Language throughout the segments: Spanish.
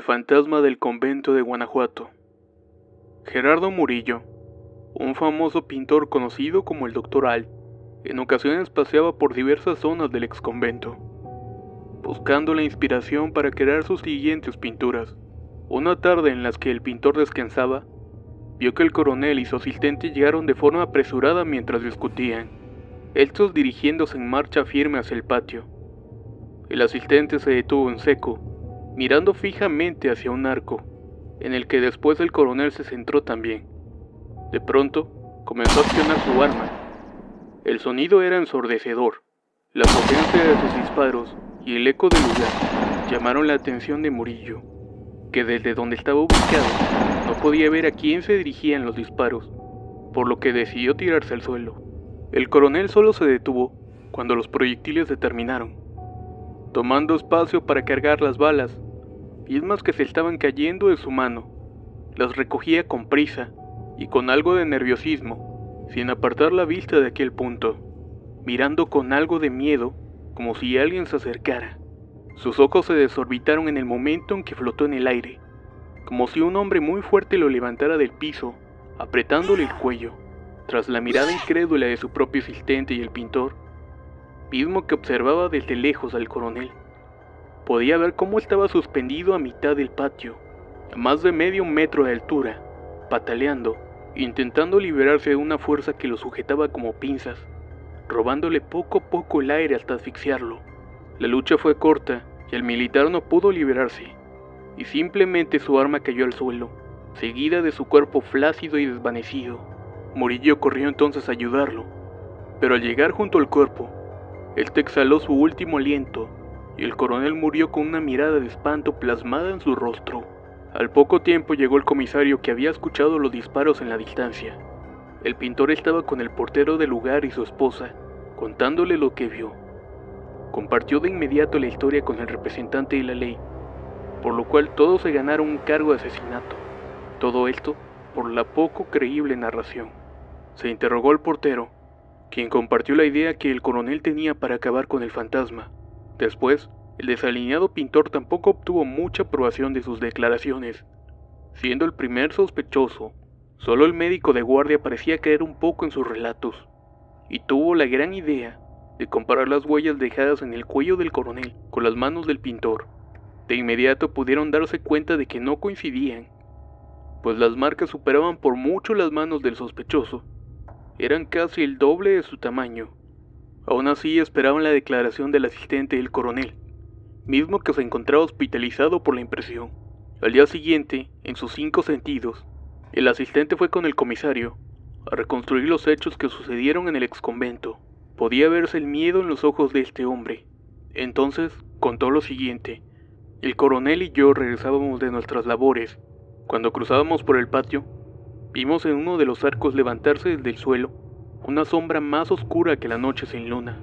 fantasma del convento de Guanajuato. Gerardo Murillo, un famoso pintor conocido como el Dr. Al, en ocasiones paseaba por diversas zonas del exconvento, buscando la inspiración para crear sus siguientes pinturas. Una tarde en la que el pintor descansaba, vio que el coronel y su asistente llegaron de forma apresurada mientras discutían, estos dirigiéndose en marcha firme hacia el patio. El asistente se detuvo en seco, mirando fijamente hacia un arco, en el que después el coronel se centró también. De pronto, comenzó a accionar su arma. El sonido era ensordecedor. La potencia de sus disparos y el eco del lugar llamaron la atención de Murillo, que desde donde estaba ubicado no podía ver a quién se dirigían los disparos, por lo que decidió tirarse al suelo. El coronel solo se detuvo cuando los proyectiles se terminaron, tomando espacio para cargar las balas, mismas que se estaban cayendo de su mano. Las recogía con prisa y con algo de nerviosismo, sin apartar la vista de aquel punto, mirando con algo de miedo, como si alguien se acercara. Sus ojos se desorbitaron en el momento en que flotó en el aire, como si un hombre muy fuerte lo levantara del piso, apretándole el cuello. Tras la mirada incrédula de su propio asistente y el pintor, mismo que observaba desde lejos al coronel, podía ver cómo estaba suspendido a mitad del patio, a más de medio metro de altura, pataleando, intentando liberarse de una fuerza que lo sujetaba como pinzas, robándole poco a poco el aire hasta asfixiarlo. La lucha fue corta y el militar no pudo liberarse, y simplemente su arma cayó al suelo, seguida de su cuerpo flácido y desvanecido. Murillo corrió entonces a ayudarlo, pero al llegar junto al cuerpo, este exhaló su último aliento, y el coronel murió con una mirada de espanto plasmada en su rostro. Al poco tiempo llegó el comisario, que había escuchado los disparos en la distancia. El pintor estaba con el portero del lugar y su esposa, contándole lo que vio. Compartió de inmediato la historia con el representante de la ley, por lo cual todos se ganaron un cargo de asesinato. Todo esto por la poco creíble narración. Se interrogó al portero, quien compartió la idea que el coronel tenía para acabar con el fantasma. Después, el desalineado pintor tampoco obtuvo mucha aprobación de sus declaraciones. Siendo el primer sospechoso, solo el médico de guardia parecía creer un poco en sus relatos, y tuvo la gran idea de comparar las huellas dejadas en el cuello del coronel con las manos del pintor. De inmediato pudieron darse cuenta de que no coincidían, pues las marcas superaban por mucho las manos del sospechoso. Eran casi el doble de su tamaño. Aún así esperaban la declaración del asistente del coronel, mismo que se encontraba hospitalizado por la impresión. Al día siguiente, en sus 5 sentidos, el asistente fue con el comisario a reconstruir los hechos que sucedieron en el exconvento. Podía verse el miedo en los ojos de este hombre. Entonces contó lo siguiente: el coronel y yo regresábamos de nuestras labores. Cuando cruzábamos por el patio, vimos en uno de los arcos levantarse desde el suelo una sombra más oscura que la noche sin luna.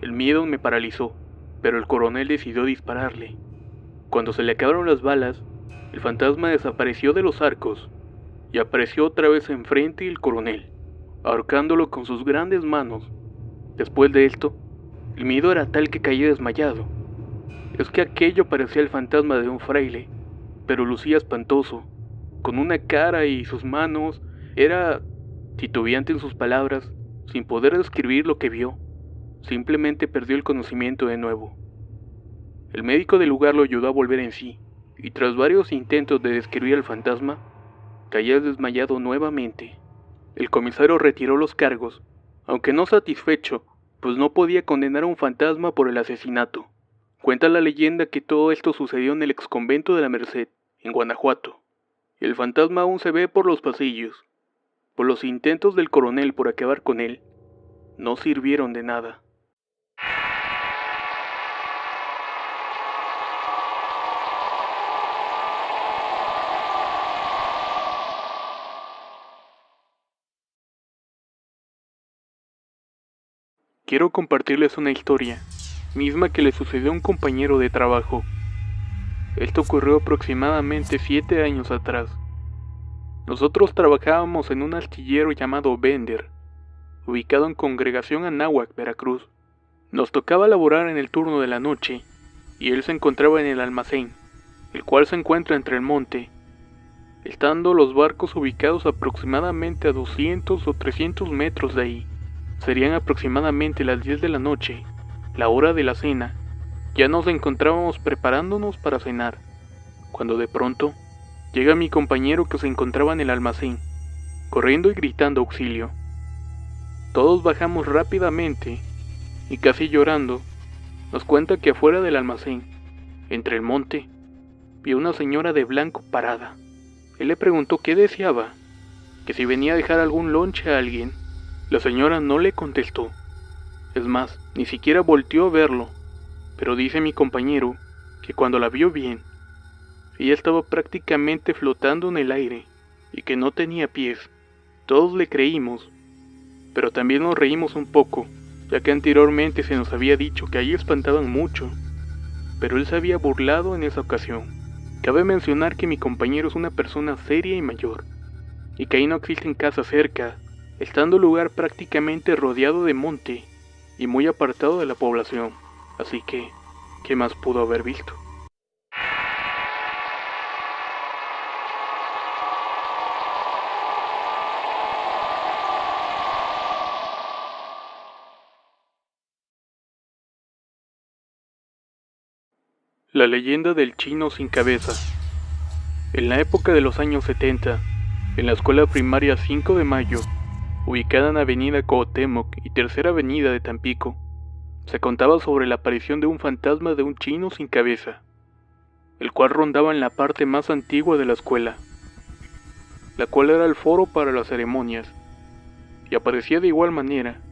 El miedo me paralizó, pero el coronel decidió dispararle. Cuando se le acabaron las balas, el fantasma desapareció de los arcos y apareció otra vez enfrente del coronel, ahorcándolo con sus grandes manos. Después de esto, el miedo era tal que caí desmayado. Es que aquello parecía el fantasma de un fraile, pero lucía espantoso, con una cara, y sus manos era titubeante en sus palabras, sin poder describir lo que vio. Simplemente perdió el conocimiento de nuevo. El médico del lugar lo ayudó a volver en sí, y tras varios intentos de describir al fantasma, caía desmayado nuevamente. El comisario retiró los cargos, aunque no satisfecho, pues no podía condenar a un fantasma por el asesinato. Cuenta la leyenda que todo esto sucedió en el exconvento de la Merced, en Guanajuato. El fantasma aún se ve por los pasillos. Por los intentos del coronel por acabar con él, no sirvieron de nada. Quiero compartirles una historia, misma que le sucedió a un compañero de trabajo. Esto ocurrió aproximadamente 7 años atrás. Nosotros trabajábamos en un astillero llamado Bender, ubicado en Congregación Anáhuac, Veracruz. Nos tocaba laborar en el turno de la noche, y él se encontraba en el almacén. el cual se encuentra entre el monte, estando los barcos ubicados aproximadamente a 200 o 300 metros de ahí. Serían aproximadamente las 10 de la noche, la hora de la cena. Ya nos encontrábamos preparándonos para cenar, cuando de pronto llega mi compañero que se encontraba en el almacén, corriendo y gritando auxilio. Todos bajamos rápidamente y casi llorando, nos cuenta que afuera del almacén, entre el monte, vio una señora de blanco parada. Él le preguntó qué deseaba, que si venía a dejar algún lonche a alguien. La señora no le contestó. Es más, ni siquiera volteó a verlo, pero dice mi compañero que cuando la vio bien, ella estaba prácticamente flotando en el aire y que no tenía pies. Todos le creímos, pero también nos reímos un poco, ya que anteriormente se nos había dicho que ahí espantaban mucho, pero él se había burlado en esa ocasión. Cabe mencionar que mi compañero es una persona seria y mayor, y que ahí no existen casas cerca, estando el lugar prácticamente rodeado de monte y muy apartado de la población, así que, ¿qué más pudo haber visto? La leyenda del chino sin cabeza. En la época de los años 70, en la escuela primaria 5 de Mayo, ubicada en Avenida Cuauhtémoc y Tercera Avenida de Tampico, se contaba sobre la aparición de un fantasma de un chino sin cabeza, el cual rondaba en la parte más antigua de la escuela, la cual era el foro para las ceremonias, y aparecía de igual manera,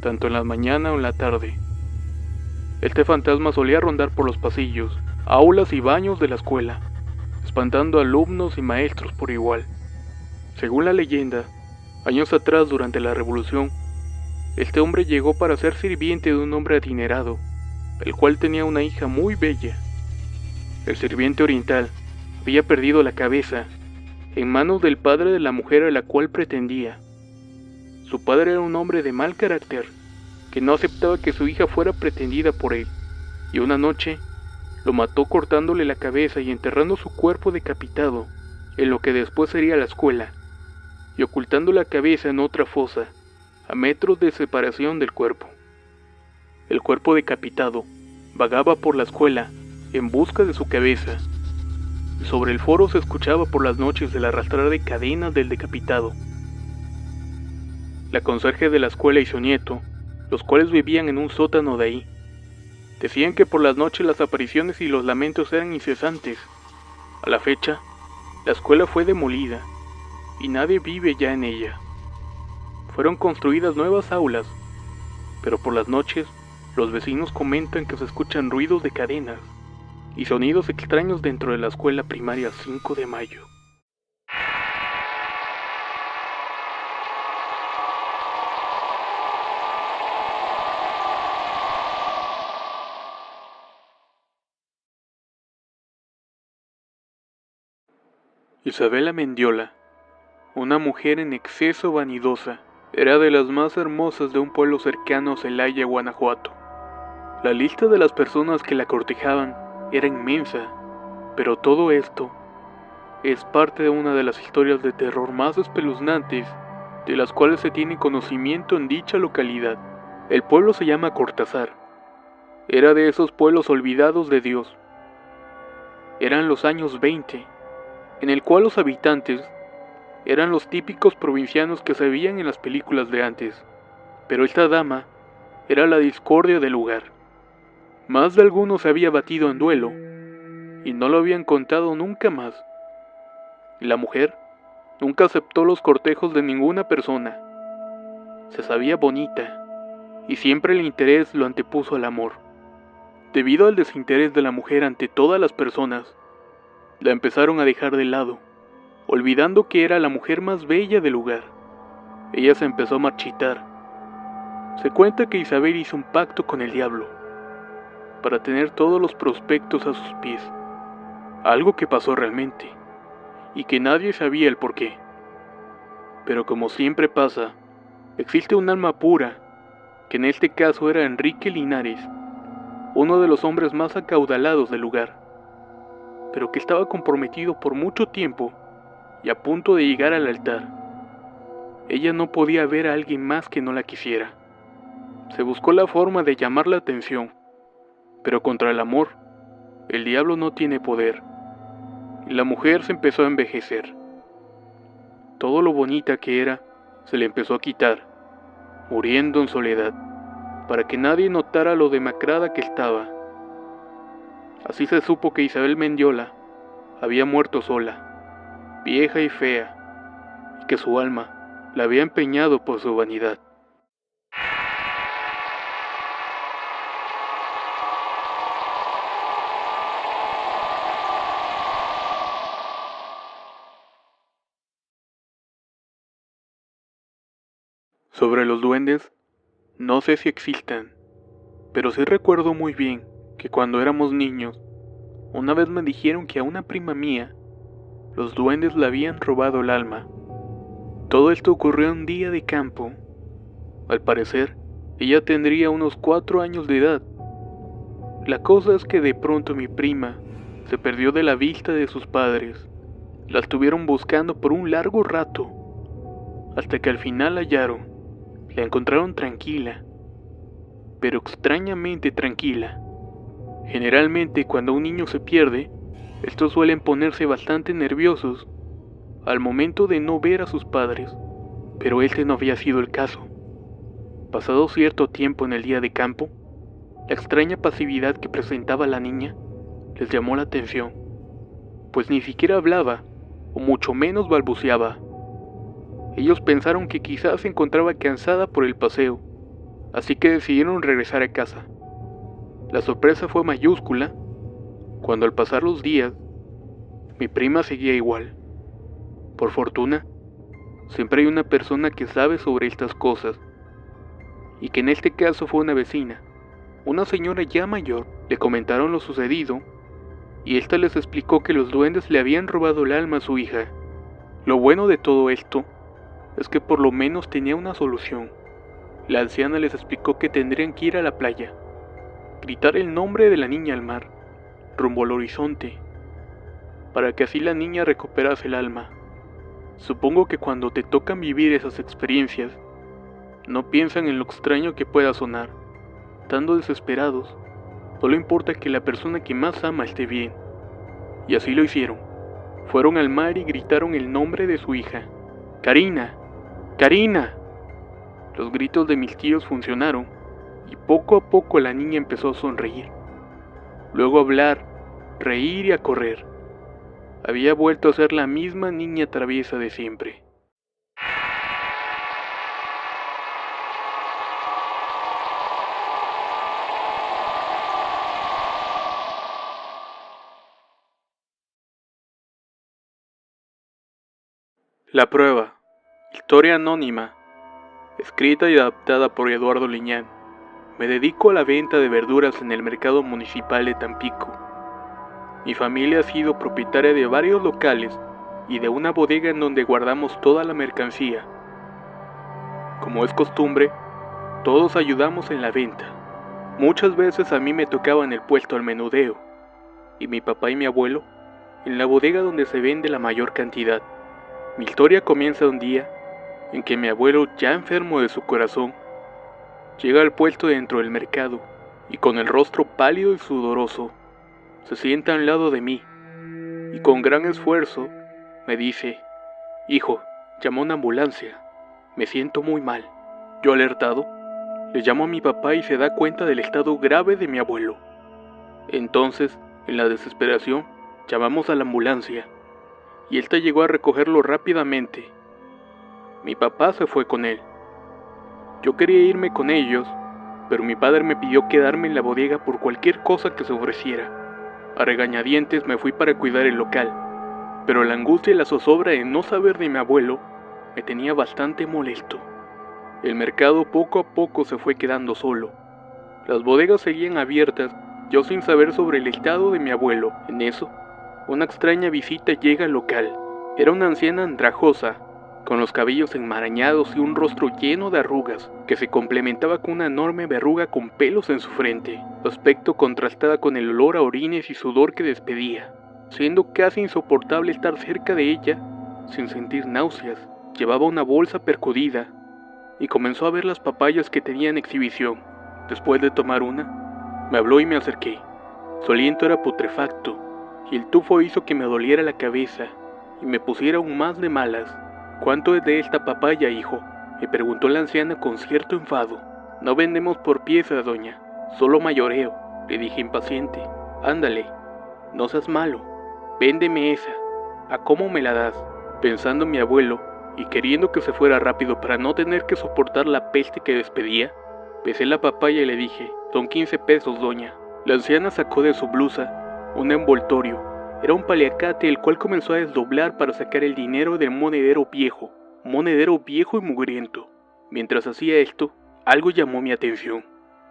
tanto en la mañana o en la tarde. Este fantasma solía rondar por los pasillos, aulas y baños de la escuela, espantando a alumnos y maestros por igual. Según la leyenda, años atrás durante la Revolución, este hombre llegó para ser sirviente de un hombre adinerado, el cual tenía una hija muy bella. El sirviente oriental había perdido la cabeza en manos del padre de la mujer a la cual pretendía. Su padre era un hombre de mal carácter, que no aceptaba que su hija fuera pretendida por él, y una noche lo mató cortándole la cabeza y enterrando su cuerpo decapitado en lo que después sería la escuela, y ocultando la cabeza en otra fosa, a metros de separación del cuerpo. El cuerpo decapitado vagaba por la escuela en busca de su cabeza, y sobre el foro se escuchaba por las noches el arrastrar de cadenas del decapitado. La conserje de la escuela y su nieto, los cuales vivían en un sótano de ahí, decían que por las noches las apariciones y los lamentos eran incesantes. A la fecha, la escuela fue demolida y nadie vive ya en ella. Fueron construidas nuevas aulas, pero por las noches los vecinos comentan que se escuchan ruidos de cadenas y sonidos extraños dentro de la escuela primaria 5 de Mayo. Isabela Mendiola, una mujer en exceso vanidosa, era de las más hermosas de un pueblo cercano a Celaya, Guanajuato. La lista de las personas que la cortejaban era inmensa, pero todo esto es parte de una de las historias de terror más espeluznantes de las cuales se tiene conocimiento en dicha localidad. El pueblo se llama Cortázar. Era de esos pueblos olvidados de Dios. Eran los años 20, en el cual los habitantes eran los típicos provincianos que se veían en las películas de antes, pero esta dama era la discordia del lugar. Más de alguno se había batido en duelo, y no lo habían contado nunca más. Y la mujer nunca aceptó los cortejos de ninguna persona. Se sabía bonita, y siempre el interés lo antepuso al amor. Debido al desinterés de la mujer ante todas las personas, la empezaron a dejar de lado, olvidando que era la mujer más bella del lugar. Ella se empezó a marchitar. Se cuenta que Isabel hizo un pacto con el diablo para tener todos los prospectos a sus pies, algo que pasó realmente, y que nadie sabía el porqué. Pero como siempre pasa, existe un alma pura, que en este caso era Enrique Linares, uno de los hombres más acaudalados del lugar. pero que estaba comprometido por mucho tiempo y a punto de llegar al altar. Ella no podía ver a alguien más que no la quisiera. Se buscó la forma de llamar la atención, pero contra el amor, el diablo no tiene poder, y la mujer se empezó a envejecer. Todo lo bonita que era se le empezó a quitar, muriendo en soledad, para que nadie notara lo demacrada que estaba. Así se supo que Isabel Mendiola había muerto sola, vieja y fea, y que su alma la había empeñado por su vanidad. Sobre los duendes, no sé si existan, pero sí recuerdo muy bien que cuando éramos niños, una vez me dijeron que a una prima mía, los duendes le habían robado el alma. Todo esto ocurrió un día de campo. Al parecer, ella tendría unos 4 años de edad. La cosa es que de pronto mi prima se perdió de la vista de sus padres. La estuvieron buscando por un largo rato, hasta que al final la hallaron. La encontraron tranquila, pero extrañamente tranquila. Generalmente cuando un niño se pierde, estos suelen ponerse bastante nerviosos al momento de no ver a sus padres, pero este no había sido el caso. Pasado cierto tiempo en el día de campo, la extraña pasividad que presentaba la niña les llamó la atención, pues ni siquiera hablaba, o mucho menos balbuceaba. Ellos pensaron que quizás se encontraba cansada por el paseo, así que decidieron regresar a casa. La sorpresa fue mayúscula cuando al pasar los días, mi prima seguía igual. Por fortuna, siempre hay una persona que sabe sobre estas cosas, y que en este caso fue una vecina, una señora ya mayor. Le comentaron lo sucedido, y ésta les explicó que los duendes le habían robado el alma a su hija. Lo bueno de todo esto es que por lo menos tenía una solución. La anciana les explicó que tendrían que ir a la playa, gritar el nombre de la niña al mar, rumbo al horizonte, para que así la niña recuperase el alma. Supongo que cuando te tocan vivir esas experiencias, no piensan en lo extraño que pueda sonar. Estando desesperados, solo importa que la persona que más ama esté bien. Y así lo hicieron. Fueron al mar y gritaron el nombre de su hija. ¡Karina! ¡Karina! Los gritos de mis tíos funcionaron, y poco a poco la niña empezó a sonreír. Luego a hablar, reír y a correr. Había vuelto a ser la misma niña traviesa de siempre. La prueba. Historia anónima. Escrita y adaptada por Eduardo Liñán. Me dedico a la venta de verduras en el mercado municipal de Tampico. Mi familia ha sido propietaria de varios locales y de una bodega en donde guardamos toda la mercancía. Como es costumbre, todos ayudamos en la venta. Muchas veces a mí me tocaba en el puesto al menudeo, y mi papá y mi abuelo en la bodega donde se vende la mayor cantidad. Mi historia comienza un día en que mi abuelo, ya enfermo de su corazón, llega al puesto dentro del mercado y con el rostro pálido y sudoroso, se sienta al lado de mí y con gran esfuerzo me dice: «Hijo, llama a una ambulancia, me siento muy mal». Yo, alertado, le llamo a mi papá y se da cuenta del estado grave de mi abuelo. Entonces, en la desesperación, llamamos a la ambulancia y ésta llegó a recogerlo rápidamente. Mi papá se fue con él. Yo quería irme con ellos, pero mi padre me pidió quedarme en la bodega por cualquier cosa que se ofreciera. A regañadientes me fui para cuidar el local, pero la angustia y la zozobra de no saber de mi abuelo me tenía bastante molesto. El mercado poco a poco se fue quedando solo. Las bodegas seguían abiertas, yo sin saber sobre el estado de mi abuelo. En eso, una extraña visita llega al local. Era una anciana andrajosa, con los cabellos enmarañados y un rostro lleno de arrugas, que se complementaba con una enorme verruga con pelos en su frente. Su aspecto contrastaba con el olor a orines y sudor que despedía. siendo casi insoportable estar cerca de ella sin sentir náuseas. Llevaba una bolsa percudida y comenzó a ver las papayas que tenía en exhibición. Después de tomar una, me habló y me acerqué. Su aliento era putrefacto y el tufo hizo que me doliera la cabeza y me pusiera aún más de malas. ¿Cuánto es de esta papaya, hijo?, me preguntó la anciana con cierto enfado. No vendemos por pieza, doña, solo mayoreo, le dije impaciente. Ándale, no seas malo, véndeme esa. ¿A cómo me la das? Pensando en mi abuelo y queriendo que se fuera rápido para no tener que soportar la peste que despedía, pesé la papaya y le dije, son 15 pesos, doña. La anciana sacó de su blusa un envoltorio. Era un paliacate el cual comenzó a desdoblar para sacar el dinero del monedero viejo y mugriento. Mientras hacía esto, algo llamó mi atención.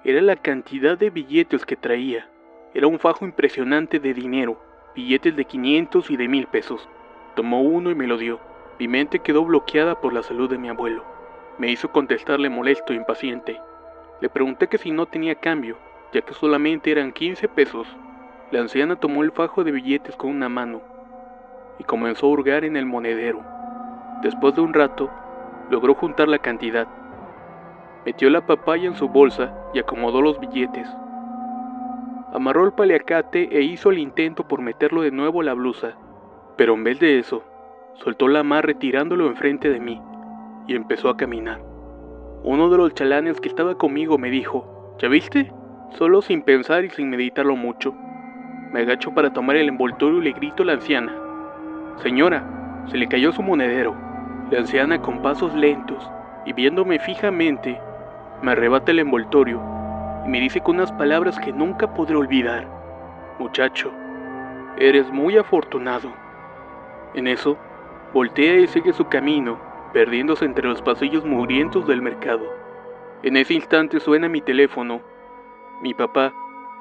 Era la cantidad de billetes que traía. Era un fajo impresionante de dinero, billetes de 500 y de 1000 pesos. Tomó uno y me lo dio. Mi mente quedó bloqueada por la salud de mi abuelo. Me hizo contestarle molesto e impaciente. Le pregunté que si no tenía cambio, ya que solamente eran 15 pesos. La anciana tomó el fajo de billetes con una mano y comenzó a hurgar en el monedero. Después de un rato, logró juntar la cantidad. Metió la papaya en su bolsa y acomodó los billetes. Amarró el paliacate e hizo el intento por meterlo de nuevo a la blusa, pero en vez de eso, soltó la amarre tirándolo enfrente de mí y empezó a caminar. Uno de los chalanes que estaba conmigo me dijo, ¿ya viste? Solo sin pensar y sin meditarlo mucho. Me agacho para tomar el envoltorio y le grito a la anciana, señora, se le cayó su monedero. La anciana, con pasos lentos y viéndome fijamente, me arrebata el envoltorio y me dice con unas palabras que nunca podré olvidar, muchacho, eres muy afortunado. En eso, voltea y sigue su camino, perdiéndose entre los pasillos mugrientos del mercado. En ese instante suena mi teléfono. Mi papá,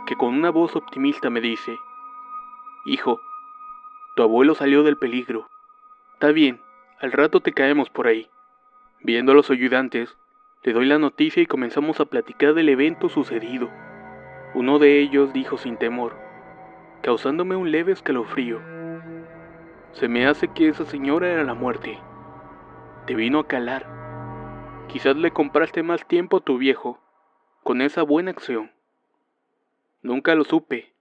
que con una voz optimista me dice, hijo, tu abuelo salió del peligro. Está bien, al rato te caemos por ahí. Viendo a los ayudantes, le doy la noticia y comenzamos a platicar del evento sucedido. Uno de ellos dijo sin temor, causándome un leve escalofrío, se me hace que esa señora era la muerte. Te vino a calar. Quizás le compraste más tiempo a tu viejo con esa buena acción. Nunca lo supe,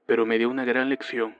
pero me dio una gran lección.